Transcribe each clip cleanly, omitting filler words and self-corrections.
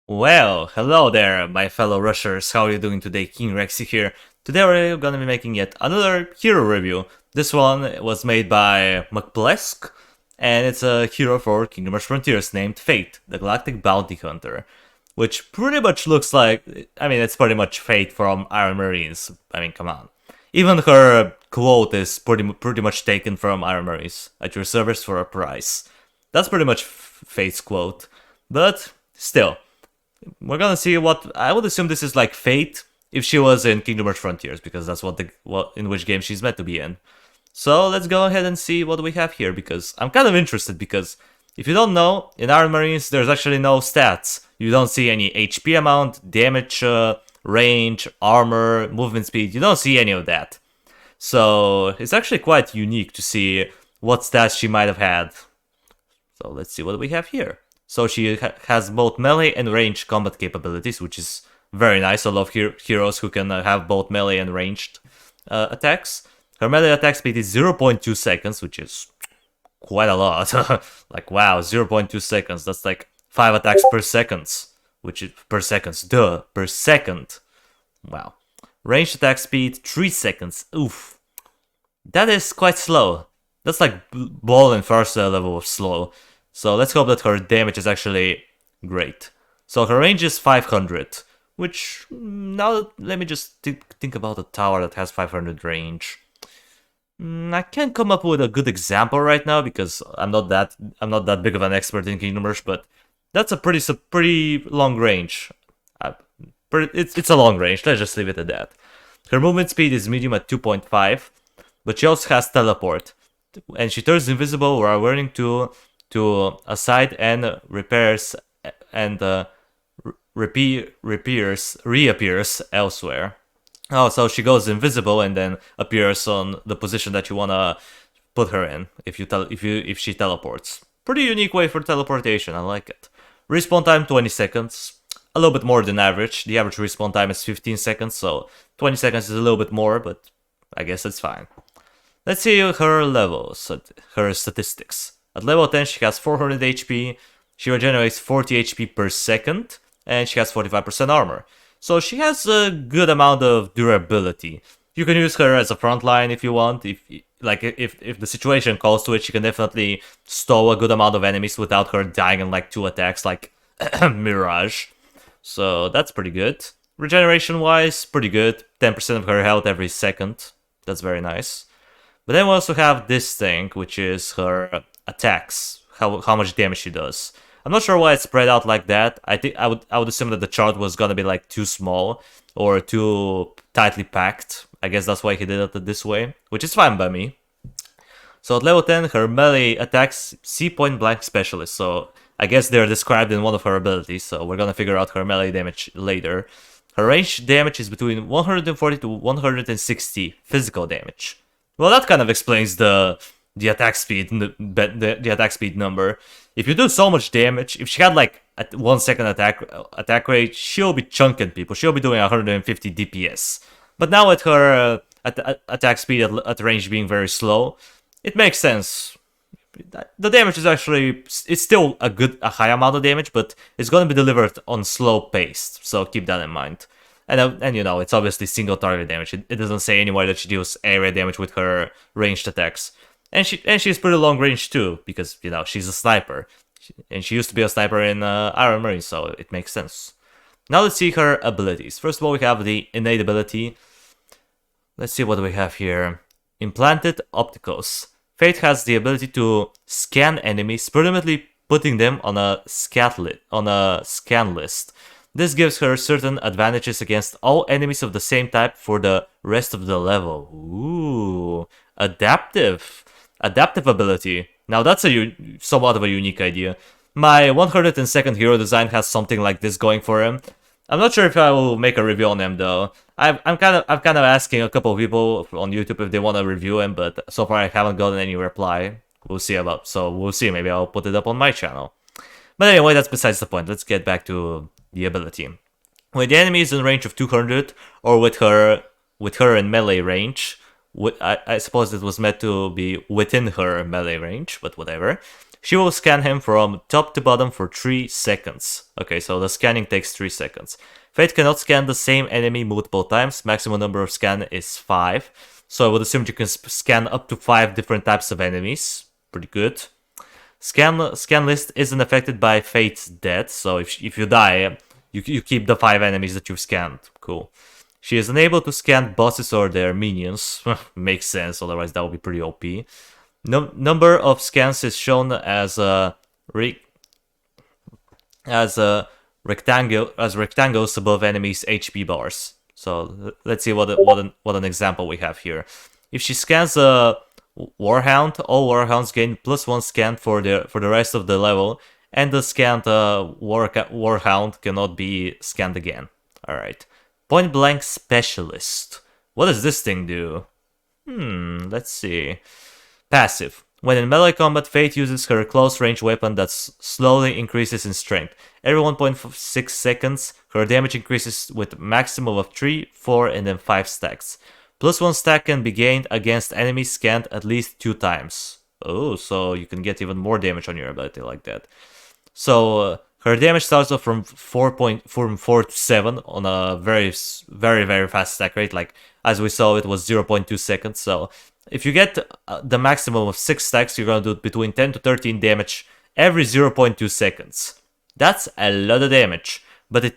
Well, hello there, my fellow rushers. How are you doing today? King Rexy here. Today we're gonna be making yet another hero review. This one was made by McPlesk, and it's a hero for Kingdom Hearts Frontiers named Fate, the Galactic Bounty Hunter. Which pretty much looks like, it's pretty much Fate from Iron Marines. Come on. Even her quote is pretty much taken from Iron Marines. At your service for a price. That's pretty much Fate's quote. But still, we're gonna see what I would assume this is like Fate if she was in Kingdom Hearts Frontiers, because that's what in which game she's meant to be in. So let's go ahead and see what we have here, because I'm kind of interested, because if you don't know, in Iron Marines there's actually no stats. You don't see any HP amount, damage, range, armor, movement speed. You don't see any of that. So it's actually quite unique to see what stats she might have had. So let's see what we have here. So she has both melee and range combat capabilities, which is very nice. I love heroes who can have both melee and ranged attacks. Her melee attack speed is 0.2 seconds, which is quite a lot. Like, wow, 0.2 seconds. That's like 5 attacks per second. Which is per second. Wow. Ranged attack speed, 3 seconds. Oof. That is quite slow. That's like ball and first level of slow. So let's hope that her damage is actually great. So her range is 500, which now let me just think about a tower that has 500 range. I can't come up with a good example right now because I'm not that big of an expert in Kingdom Hearts, but that's a pretty long range. It's a long range. Let's just leave it at that. Her movement speed is medium at 2.5, but she also has teleport, and she turns invisible while running to a side and reappears elsewhere. Oh, so she goes invisible and then appears on the position that you wanna put her in if she teleports. Pretty unique way for teleportation. I like it. Respawn time 20 seconds. A little bit more than average. The average respawn time is 15 seconds, so 20 seconds is a little bit more, but I guess it's fine. Let's see her levels, her statistics. At level 10, she has 400 HP, she regenerates 40 HP per second, and she has 45% armor. So she has a good amount of durability. You can use her as a frontline if you want. If the situation calls to it, she can definitely stall a good amount of enemies without her dying in like 2 attacks, like Mirage. So that's pretty good. Regeneration-wise, pretty good. 10% of her health every second. That's very nice. But then we also have this thing, which is her attacks, how much damage she does. I'm not sure why it's spread out like that. I think I would assume that the chart was gonna be like too small or too tightly packed. I guess that's why he did it this way, which is fine by me. So at level 10, her melee attacks see point blank specialist. So I guess they're described in one of her abilities. So we're gonna figure out her melee damage later. Her range damage is between 140 to 160 physical damage. Well, that kind of explains the attack speed, the attack speed number. If you do so much damage, if she had like a 1 second attack rate, she'll be chunking people. She'll be doing 150 DPS. But now at her attack speed at range being very slow, it makes sense. The damage is actually, it's still a high amount of damage, but it's going to be delivered on slow pace. So keep that in mind. And you know, it's obviously single target damage. It doesn't say anywhere that she deals area damage with her ranged attacks. And she's pretty long range too, because, you know, she's a sniper. And she used to be a sniper in Iron Marine, so it makes sense. Now let's see her abilities. First of all, we have the innate ability. Let's see what we have here. Implanted Opticals. Fate has the ability to scan enemies, permanently putting them on a scan list. This gives her certain advantages against all enemies of the same type for the rest of the level. Ooh, adaptive ability. Now that's somewhat of a unique idea. My 102nd hero design has something like this going for him. I'm not sure if I will make a review on him though. I'm kind of asking a couple of people on YouTube if they want to review him, but so far I haven't gotten any reply. We'll see. Maybe I'll put it up on my channel. But anyway, that's besides the point. Let's get back to the ability. When the enemy is in range of 200, or with her in melee range, I suppose it was meant to be within her melee range, but whatever. She will scan him from top to bottom for 3 seconds. Okay, so the scanning takes 3 seconds. Fate cannot scan the same enemy multiple times. Maximum number of scan is 5. So I would assume you can scan up to 5 different types of enemies. Pretty good. Scan list isn't affected by Fate's death, so if you die, you keep the 5 enemies that you've scanned. Cool. She is unable to scan bosses or their minions. Makes sense, otherwise that would be pretty OP. Number of scans is shown as rectangles above enemies' HP bars. So let's see what an example we have here. If she scans a Warhound, all Warhounds gain +1 scan for the rest of the level, and the scanned Warhound cannot be scanned again. Alright. Point Blank Specialist. What does this thing do? Let's see. Passive. When in melee combat, Fate uses her close-range weapon that slowly increases in strength. Every 1.6 seconds, her damage increases with maximum of 3, 4, and then 5 stacks. +1 stack can be gained against enemies scanned at least 2 times. Oh, so you can get even more damage on your ability like that. So her damage starts off from 4 to 7 on a very fast stack rate. Like as we saw, it was 0.2 seconds. So if you get the maximum of 6 stacks, you're gonna do between 10 to 13 damage every 0.2 seconds. That's a lot of damage. But it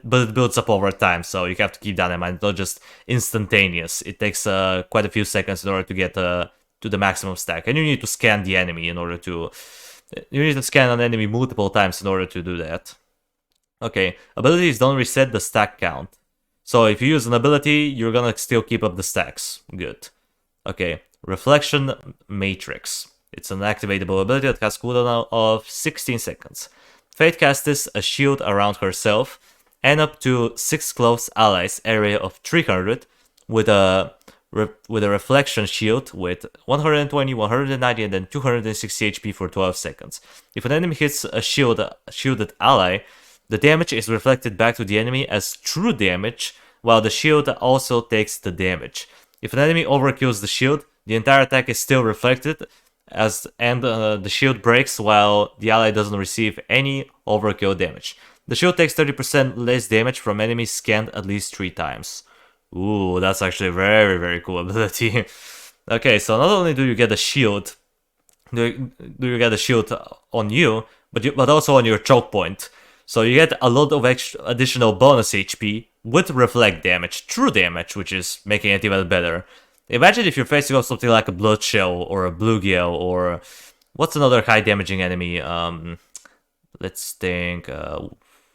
builds up over time, so you have to keep that in mind. It's not just instantaneous. It takes quite a few seconds in order to get to the maximum stack, and you need to scan the enemy in order to. You need to scan an enemy multiple times in order to do that. Okay, abilities don't reset the stack count. So if you use an ability, you're gonna still keep up the stacks. Good. Okay, Reflection Matrix. It's an activatable ability that has cooldown of 16 seconds. Fate casts a shield around herself and up to 6 close allies, area of 300, with a reflection shield with 120, 190, and then 260 HP for 12 seconds. If an enemy hits a shielded ally, the damage is reflected back to the enemy as true damage, while the shield also takes the damage. If an enemy overkills the shield, the entire attack is still reflected, and the shield breaks while the ally doesn't receive any overkill damage. The shield takes 30% less damage from enemies scanned at least 3 times. Ooh, that's actually a very cool ability. Okay, so not only do you get a shield, do you get a shield on you, but also on your choke point. So you get a lot of additional bonus HP with reflect damage, true damage, which is making it even better. Imagine if you're facing off something like a Bloodshell or a Bluegill or what's another high damaging enemy? Let's think.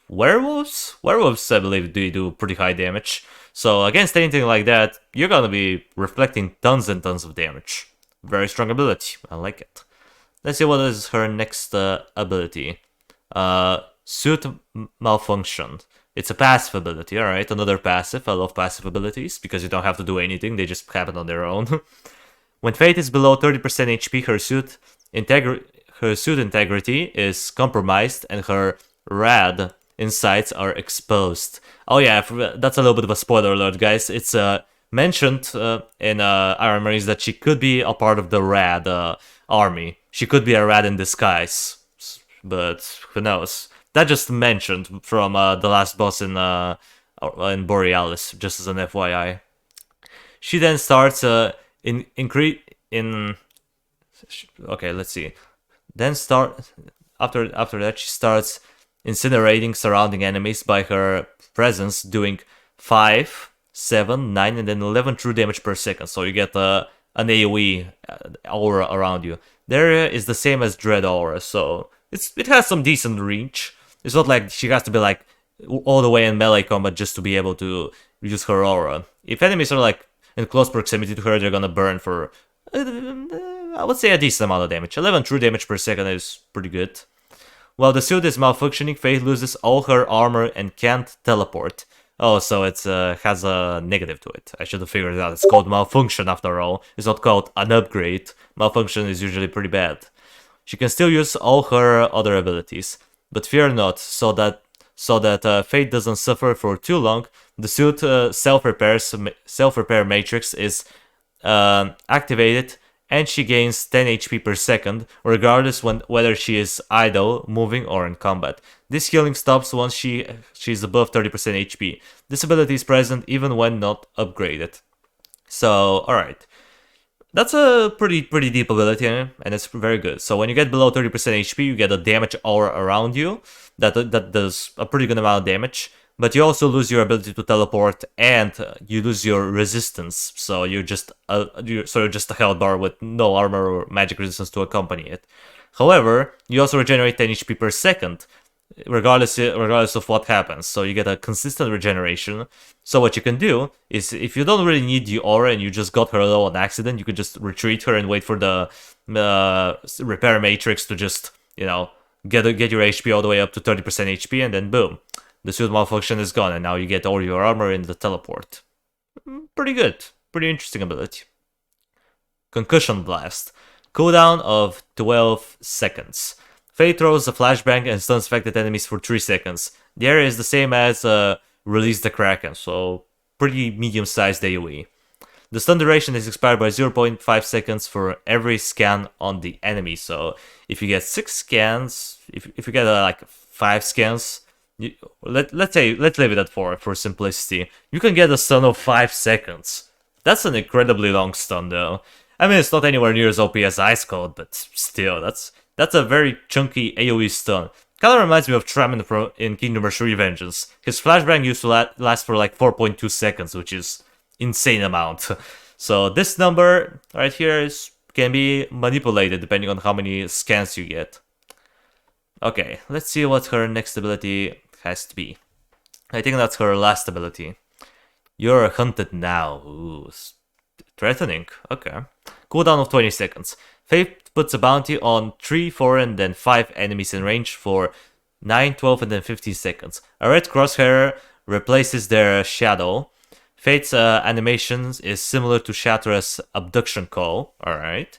Werewolves? Werewolves, I believe, do pretty high damage. So against anything like that, you're gonna be reflecting tons and tons of damage. Very strong ability. I like it. Let's see what is her next ability. Suit Malfunction. It's a passive ability, alright, another passive. I love passive abilities, because you don't have to do anything, they just happen on their own. When Fate is below 30% HP, her suit integrity is compromised, and her rad insides are exposed. Oh yeah, that's a little bit of a spoiler alert, guys. It's mentioned in Iron Marines that she could be a part of the rad army. She could be a rad in disguise, but who knows. That just mentioned from the last boss in Borealis, just as an FYI. She then starts okay, let's see. Then after that she starts incinerating surrounding enemies by her presence, doing 5, 7, 9, and then 11 true damage per second. So you get an AoE aura around you. The area is the same as Dread Aura, so it has some decent reach. It's not like she has to be like all the way in melee combat just to be able to use her aura. If enemies are like in close proximity to her, they're gonna burn for, I would say, a decent amount of damage. 11 true damage per second is pretty good. While the suit is malfunctioning, Faith loses all her armor and can't teleport. Oh, so it has a negative to it. I should have figured it out. It's called malfunction after all. It's not called an upgrade. Malfunction is usually pretty bad. She can still use all her other abilities. But fear not, so that Fate doesn't suffer for too long. The suit self-repair matrix is activated and she gains 10 HP per second, regardless whether she is idle, moving, or in combat. This healing stops once she's above 30% HP. This ability is present even when not upgraded. So, alright. That's a pretty deep ability, and it's very good. So when you get below 30% HP, you get a damage aura around you that does a pretty good amount of damage. But you also lose your ability to teleport, and you lose your resistance. So you're just a health bar with no armor or magic resistance to accompany it. However, you also regenerate 10 HP per second, regardless of what happens. So you get a consistent regeneration. So what you can do is, if you don't really need the aura and you just got her low on accident, you could just retreat her and wait for the repair matrix to just, get your HP all the way up to 30% HP, and then boom, the suit malfunction is gone, and now you get all your armor in the teleport. Pretty good. Pretty interesting ability. Concussion Blast. Cooldown of 12 seconds. Fate throws a flashbang and stuns affected enemies for 3 seconds. The area is the same as Release the Kraken, so pretty medium-sized AoE. The stun duration is expired by 0.5 seconds for every scan on the enemy, so if you get 6 scans, if you get like 5 scans, let's leave it at 4 for simplicity. You can get a stun of 5 seconds. That's an incredibly long stun, though. I mean, it's not anywhere near as OP as Ice Cold, but still, that's a very chunky AoE stun. Kinda reminds me of Tramin in Kingdom Hearts Revengeance. His flashbang used to last for like 4.2 seconds, which is insane amount. So this number right here can be manipulated depending on how many scans you get. Okay, let's see what her next ability has to be. I think that's her last ability. You're hunted now. Ooh, threatening. Okay. Cooldown of 20 seconds. Fate puts a bounty on 3, 4, and then 5 enemies in range for 9, 12, and then 15 seconds. A red crosshair replaces their shadow. Fate's animation is similar to Shattra's abduction call. Alright.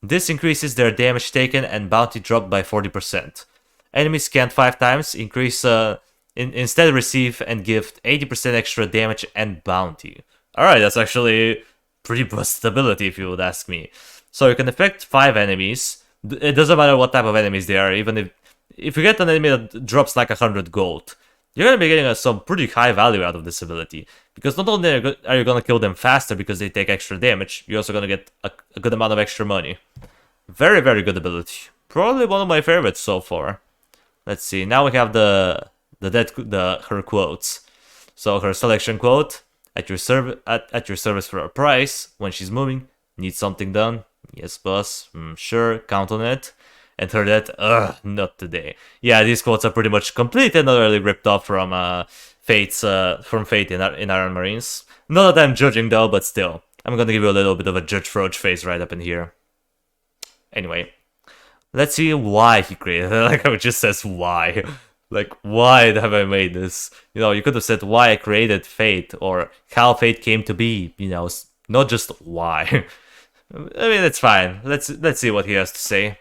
This increases their damage taken and bounty dropped by 40%. Enemies scanned 5 times instead receive and give 80% extra damage and bounty. Alright, that's actually pretty busted ability if you would ask me. So you can affect 5 enemies. It doesn't matter what type of enemies they are, even if you get an enemy that drops like 100 gold, you're going to be getting some pretty high value out of this ability. Because not only are you going to kill them faster because they take extra damage, you're also going to get a good amount of extra money. Very, very good ability. Probably one of my favorites so far. Let's see, now we have her quotes. So her selection quote: at your service for a price. When she's moving, need something done? Yes, boss. Sure, count on it. And her death, not today. Yeah, these quotes are pretty much complete and utterly ripped off from Fate in Iron Marines. Not that I'm judging though, but still, I'm gonna give you a little bit of a Judge Froge face right up in here. Anyway, let's see why he created it. Like how it just says why. Like, why have I made this? You could have said why I created Fate, or how Fate came to be, not just why. I mean, it's fine. Let's see what he has to say.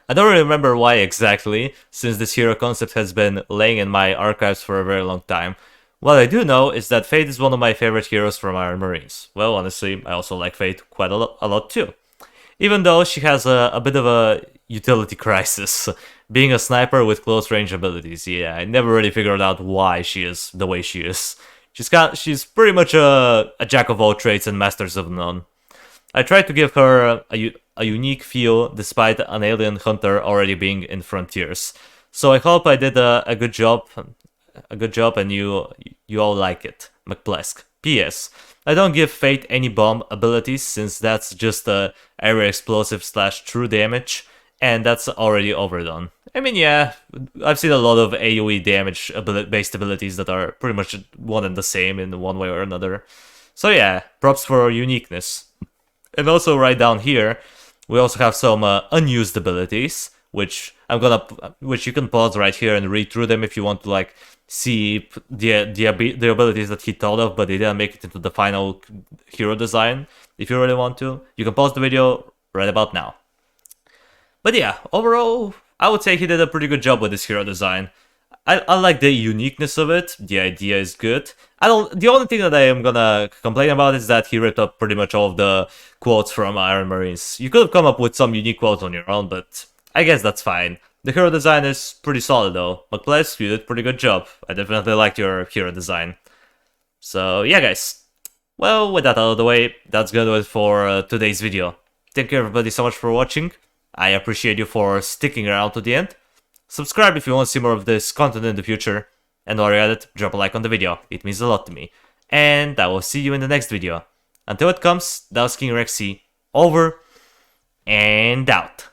I don't really remember why exactly, since this hero concept has been laying in my archives for a very long time. What I do know is that Fate is one of my favorite heroes from Iron Marines. Well, honestly, I also like Fate quite a lot too. Even though she has a bit of a utility crisis. Being a sniper with close range abilities, yeah, I never really figured out why she is the way she is. She's pretty much a jack of all trades and masters of none. I tried to give her a unique feel despite an alien hunter already being in Frontiers. So I hope I did a good job, and you all like it. McPlesk. P.S. I don't give Fate any bomb abilities, since that's just area explosive / true damage, and that's already overdone. I mean, yeah, I've seen a lot of AoE damage based abilities that are pretty much one and the same in one way or another. So yeah, props for uniqueness. And also right down here, we also have some unused abilities, which you can pause right here and read through them if you want to like see the abilities that he thought of, but they didn't make it into the final hero design. If you really want to, you can pause the video right about now. But yeah, overall, I would say he did a pretty good job with this hero design. I like the uniqueness of it. The idea is good. I don't. The only thing that I am gonna complain about is that he ripped up pretty much all of the quotes from Iron Marines. You could have come up with some unique quotes on your own, but I guess that's fine. The hero design is pretty solid though. McPless, you did a pretty good job. I definitely liked your hero design. So yeah, guys. Well, with that out of the way, that's gonna do it for today's video. Thank you everybody so much for watching. I appreciate you for sticking around to the end. Subscribe if you want to see more of this content in the future. And while you're at it, drop a like on the video. It means a lot to me. And I will see you in the next video. Until it comes, that was King Rexy. Over and out.